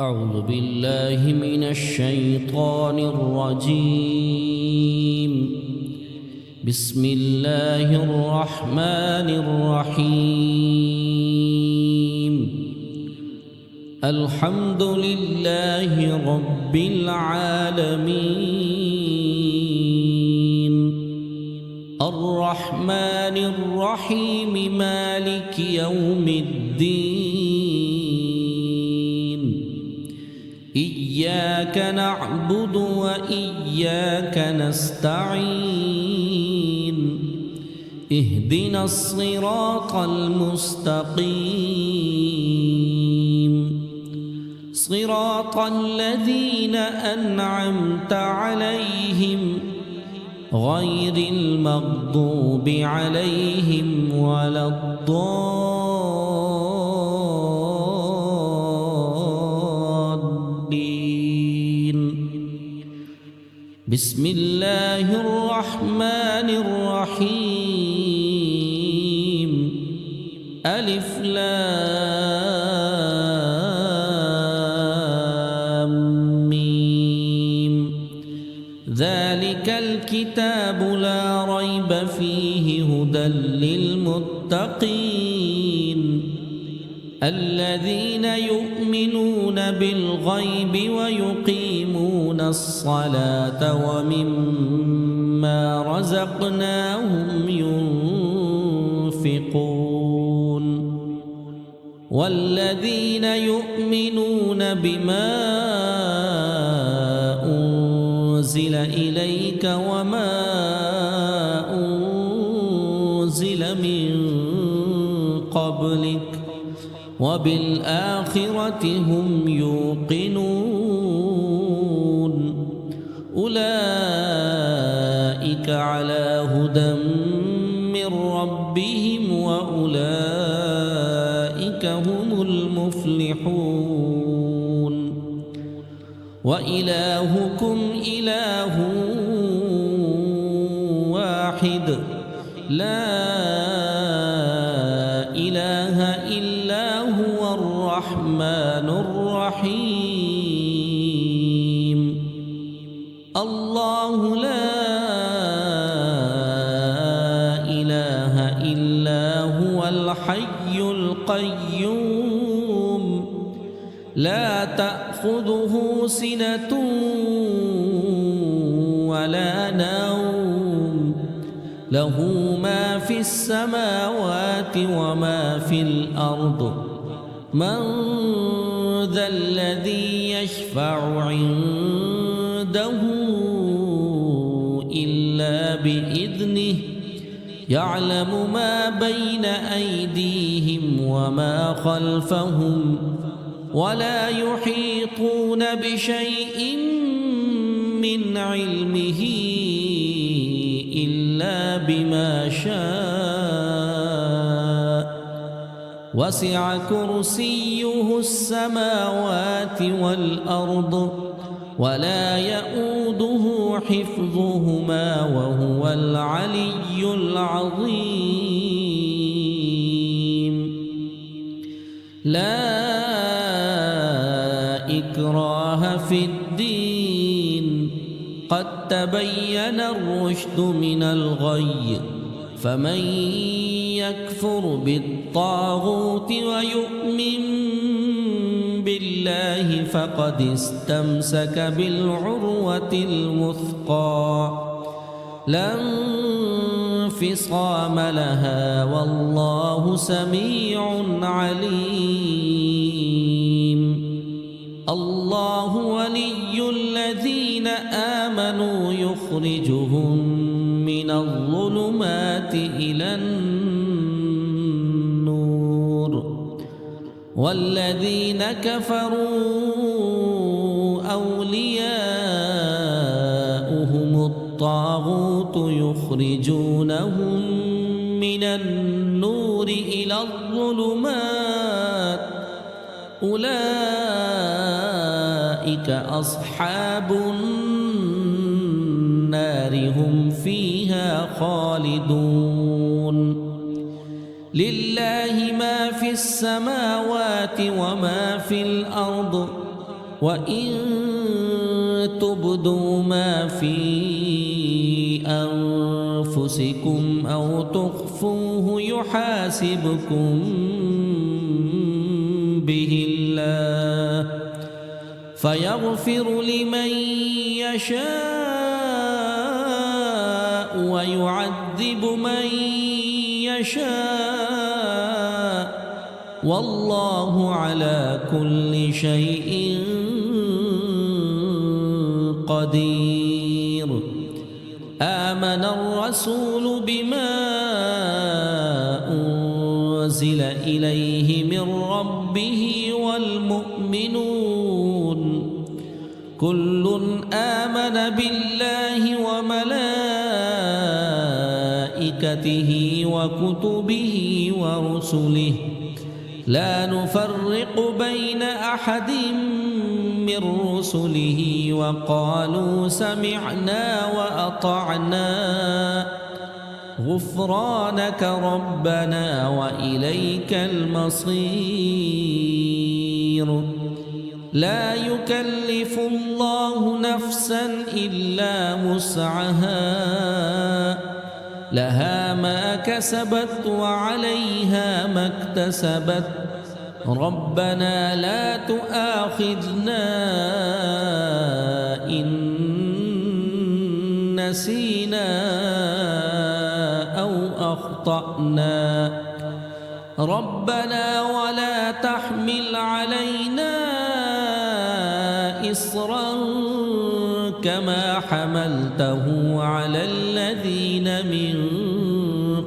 أعوذ بالله من الشيطان الرجيم. بسم الله الرحمن الرحيم. الحمد لله رب العالمين الرحمن الرحيم مالك يوم الدين. إياك نعبد وإياك نستعين. اهدنا الصراط المستقيم صراط الذين أنعمت عليهم غير المغضوب عليهم ولا الضالين. بسم الله الرحمن الرحيم. ألف لام ميم. ذلك الكتاب لا ريب فيه هدى للمتقين الذين يؤمنون بالغيب ويقيمون الصلاة ومما رزقناهم ينفقون والذين يؤمنون بما أنزل إليك وما أنزل من قبلك وبالآخرة هم يوقنون أولئك على هدى من ربهم وأولئك هم المفلحون. وإلهكم إله واحد لا إله إلا هو الرحمن الرحيم. الله لا إله إلا هو الحي القيوم لا تأخذه سنة ولا نوم له ما في السماوات وما في الأرض. من ذا الذي يشفع عنده إلا بإذنه يعلم ما بين أيديهم وما خلفهم ولا يحيطون بشيء من علمه إلا بما شاء وسع كرسيه السماوات والأرض ولا يؤوده حفظهما وهو العلي العظيم. لا إكراه في الدين قد تبين الرشد من الغي فمن يكفر بالطاغوت ويؤمن بالله فقد استمسك بالعروة الوثقى لا انفصام لها والله سميع عليم. الله ولي الذين آمنوا يخرجهم من الظلمات إلى النور والذين كفروا أولياؤهم الطاغوت يخرجونهم من النور إلى الظلمات أولئك أصحاب النار هم فيها خالدون. لله ما في السماوات وما في الأرض وإن تبدوا ما في أنفسكم أو تخفوه يحاسبكم به الله فيغفر لمن يشاء ويعذب من يشاء والله على كل شيء قدير. آمن الرسول بما أنزل إليه من ربه والمؤمنون كل آمن بالله وملائكته وكتبه ورسله لا نفرق بين أحد من رسله وقالوا سمعنا وأطعنا غفرانك ربنا وإليك المصير. لا يكلف الله نفسا إلا وسعها لها ما كسبت وعليها ما اكتسبت ربنا لا تؤاخذنا إن نسينا أو أخطأنا ربنا ولا تحمل علينا إصرا كما حملته على الذين من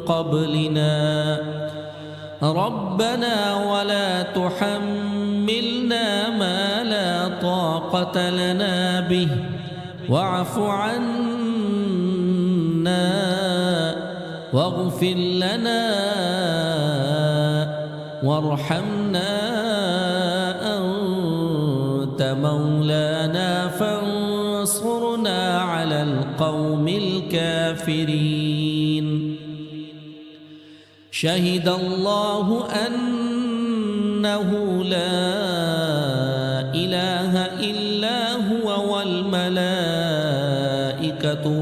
قبلنا ربنا ولا تحملنا ما لا طاقة لنا به واعف عنا واغفر لنا وارحمنا أنت مولانا فانصرنا على القوم الكافرين. شهد الله أنه لا إله إلا هو والملائكة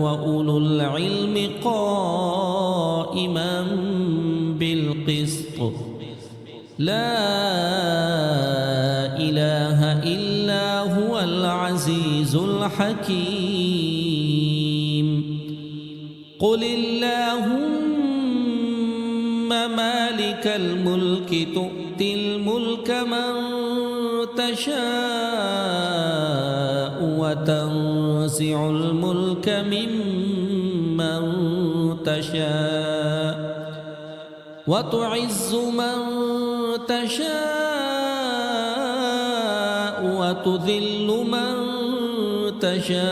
وأولو العلم قائما بالقسط لا إله إلا هو العزيز الحكيم. قل اللهم مالك الملك تؤتي الملك من تشاء وتنزع الملك ممن تشاء وتعز من تشاء وتذل من تشاء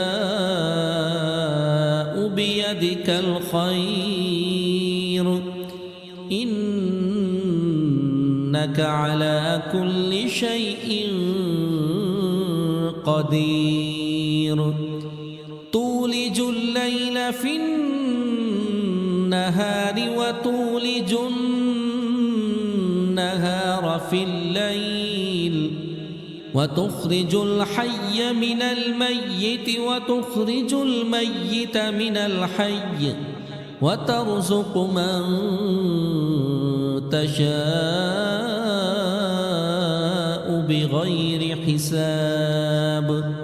بيدك الخير إنك على كل شيء قدير. تولج الليل في النهار وتولج النهار في الليل وتخرج الحي من الميت وتخرج الميت من الحي وترزق من تشاء بغير حساب.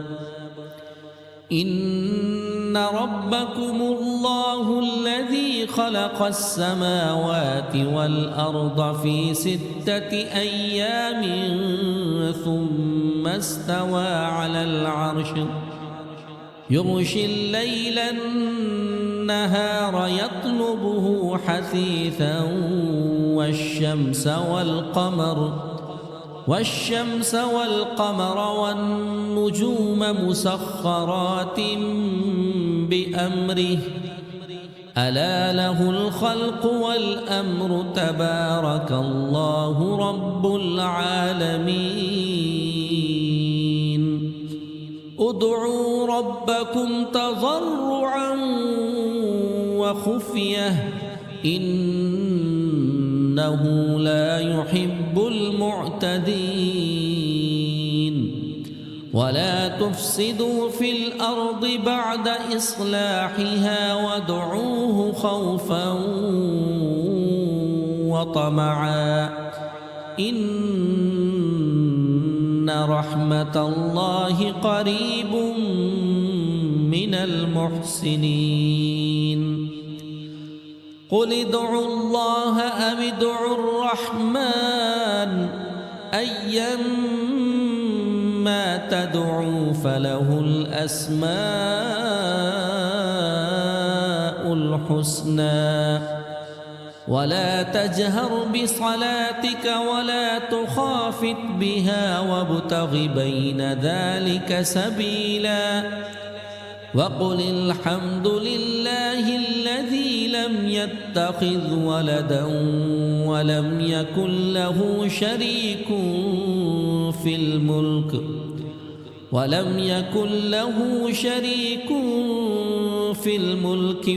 إن ربكم الله الذي خلق السماوات والأرض في 6 أيام ثم استوى على العرش يغشي الليل النهار يطلبه حثيثا والشمس والقمر والنجوم مسخرات بأمره ألا له الخلق والأمر تبارك الله رب العالمين. ادعوا ربكم تضرعا وخفية إنه لا يحب المعتدين. ولا تفسدوا في الأرض بعد إصلاحها وادعوه خوفا وطمعا إن رحمة الله قريب من المحسنين قل ادعوا الله أو ادعوا الرحمن أيما تدعوا فله الأسماء الحسنى ولا تجهر بصلاتك ولا تخافت بها وابتغ بين ذلك سبيلا وقل الحمد لله الذي لم يتخذ ولدا ولم يكن له شريك في الملك ولم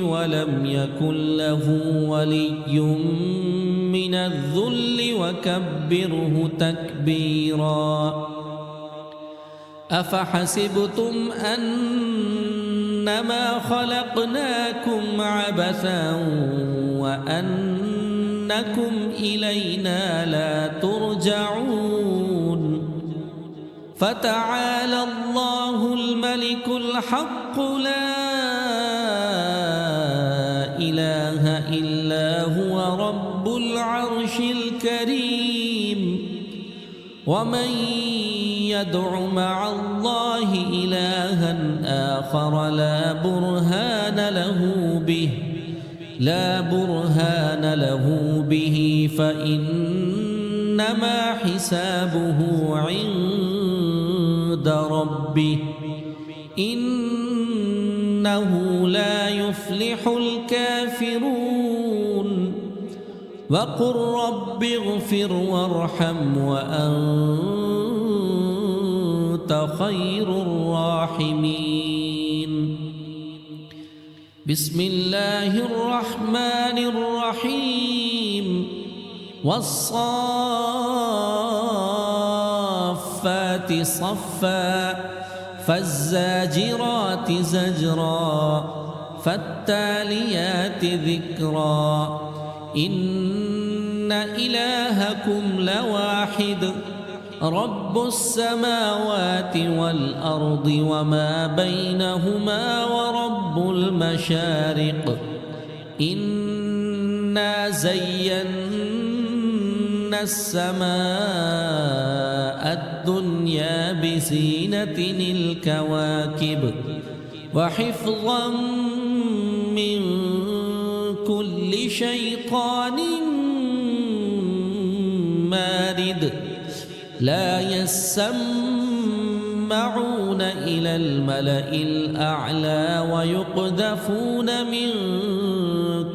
ولم يكن له ولي من الذل وكبره تكبيرا أفحسبتم أنما خلقناكم عبثا وأنكم إلينا لا ترجعون فتعالى الله الملك الحق لا إله إلا هو رب العرش الكريم ومن يدع مع الله إلها آخر لا برهان له به فإنما حسابه عند ربه إنه لا يفلح الكافرون وقل رب اغفر وارحم وأنت خير الراحمين بسم الله الرحمن الرحيم والصافات صفا فالزاجرات زجرا فالتاليات ذكرا إن إلهكم لواحد رب السماوات والأرض وما بينهما ورب المشارق إنا زينا السماء الدنيا بزينة الكواكب وحفظا من كل شيطان مارد لا يسمعون إلى الملأ الأعلى ويقذفون من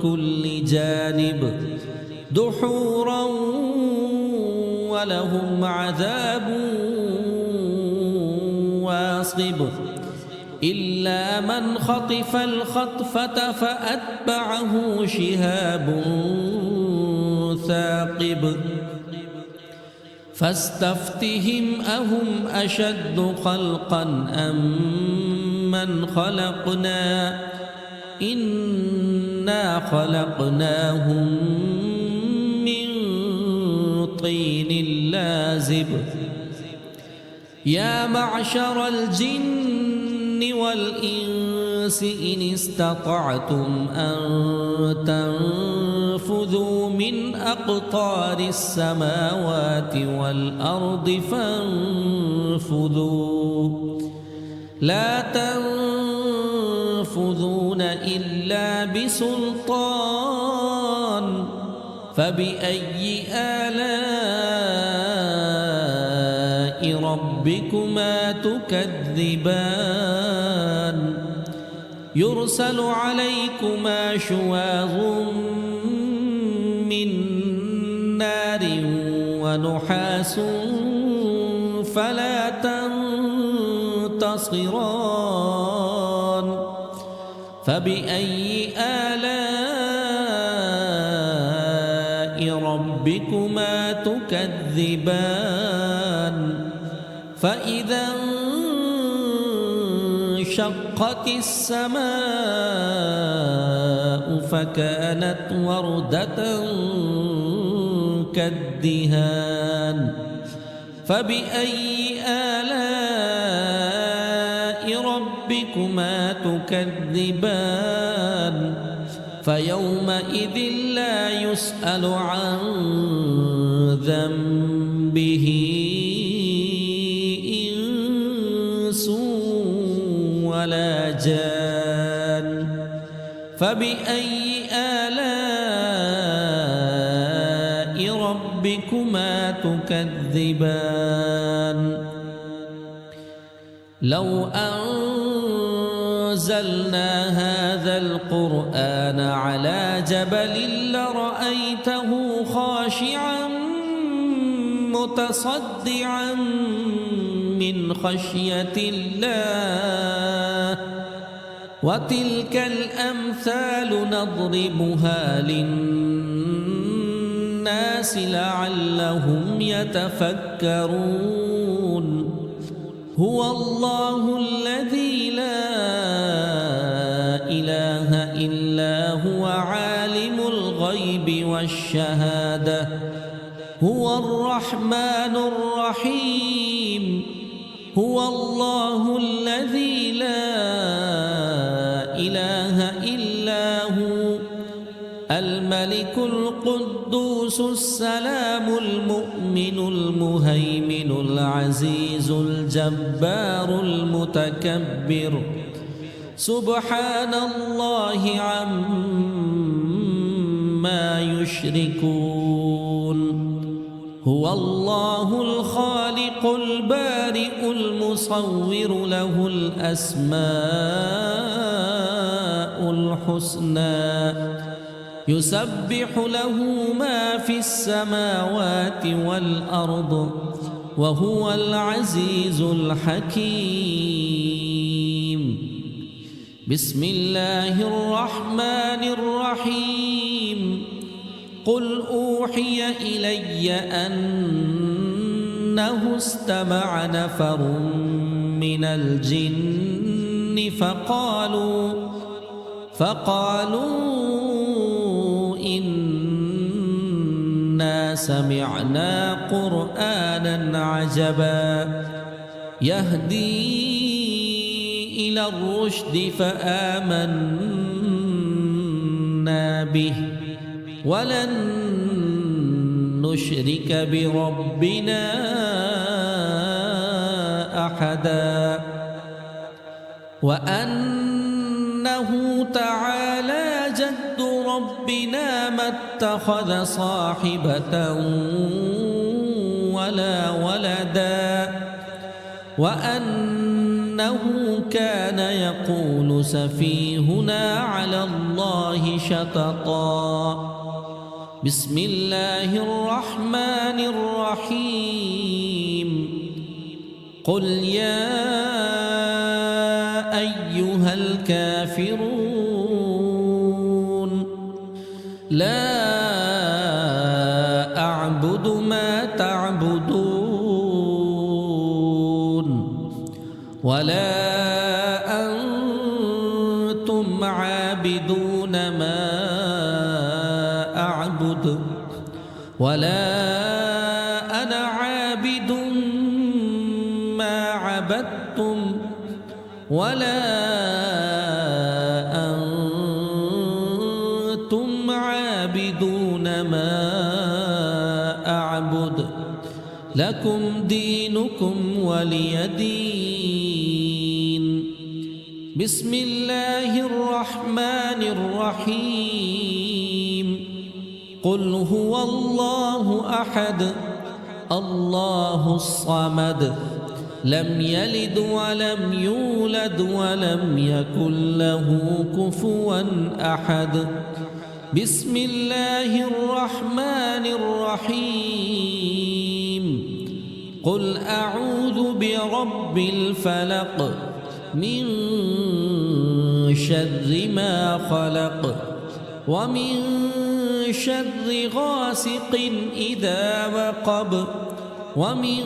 كل جانب دحورا ولهم عذاب واصب إلا من خطف الخطفة فأتبعه شهاب ثاقب فاستفتهم أهم أشد خلقا أم من خلقنا إنا خلقناهم من طين لازب يا معشر الجن والإنس إن استطعتم أن تنفذوا من أقطار السماوات والأرض فانفذوا لا تنفذون إلا بسلطان فبأي آلاء ربكما تكذبان يرسل عليكما شواظ من نار ونحاس فلا تنتصران فبأي آلاء ربكما تكذبان فإذا انشقت السماء فكانت وردة كالدهان فبأي آلاء ربكما تكذبان فيومئذ لا يسأل عن ذنبه إنس ولا جان فبأي آلاء ربكما تكذبان لو أنزلنا هذا القرآن على جبل لرأيته خاشعا متصدعا من خشية الله وتلك الأمثال نضربها للناس لعلهم يتفكرون هو الله الذي لا إله إلا هو عالم الغيب والشهادة هو الرحمن الرحيم هو الله الذي لا إله إلا هو الملك القدوس السلام المؤمن المهيمن العزيز الجبار المتكبر سبحان الله عما يشركون هو الله الخالق البارئ المصور له الأسماء الحسنى يسبح له ما في السماوات والأرض وهو العزيز الحكيم بسم الله الرحمن الرحيم قل أوحي إلي أنه استمع نفر من الجن فقالوا إنا سمعنا قرآنا عجبا يهدي إلى الرشد فآمنا به ولن نشرك بربنا أحدا وأنه تعالى جد ربنا ما اتخذ صاحبة ولا ولدا وأنه كان يقول سفيهنا على الله شططا بسم الله الرحمن الرحيم قل يا أيها الكافرون لا أعبد ما تعبدون ولا أنتم عابدون ما أعبد ولا أنا عابد ما عبدتم ولا أنتم عابدون ما أعبد لكم دينكم ولي دين بسم الله الرحمن الرحيم قل هو الله أحد الله الصمد لم يلد ولم يولد ولم يكن له كفوا أحد بسم الله الرحمن الرحيم قل أعوذ برب الفلق من شر ما خلق ومن شر غاسق إذا وقب ومن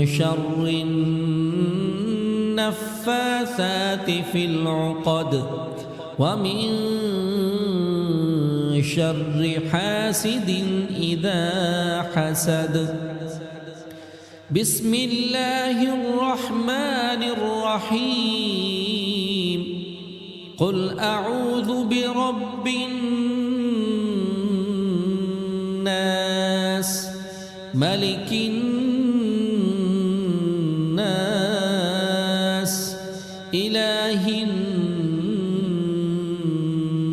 شر النفاثات في العقد ومن شر حاسد إذا حسد. بسم الله الرحمن الرحيم. قل أعوذ برب الناس ملك الناس إله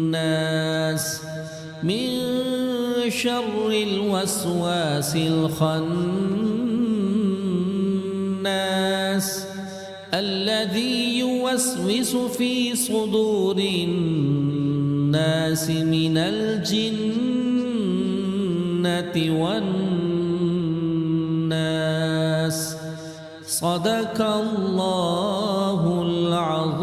الناس من شر الوسواس الخناس الذي يوسوس في صدور الناس من الجنة والناس. صدق الله العظيم.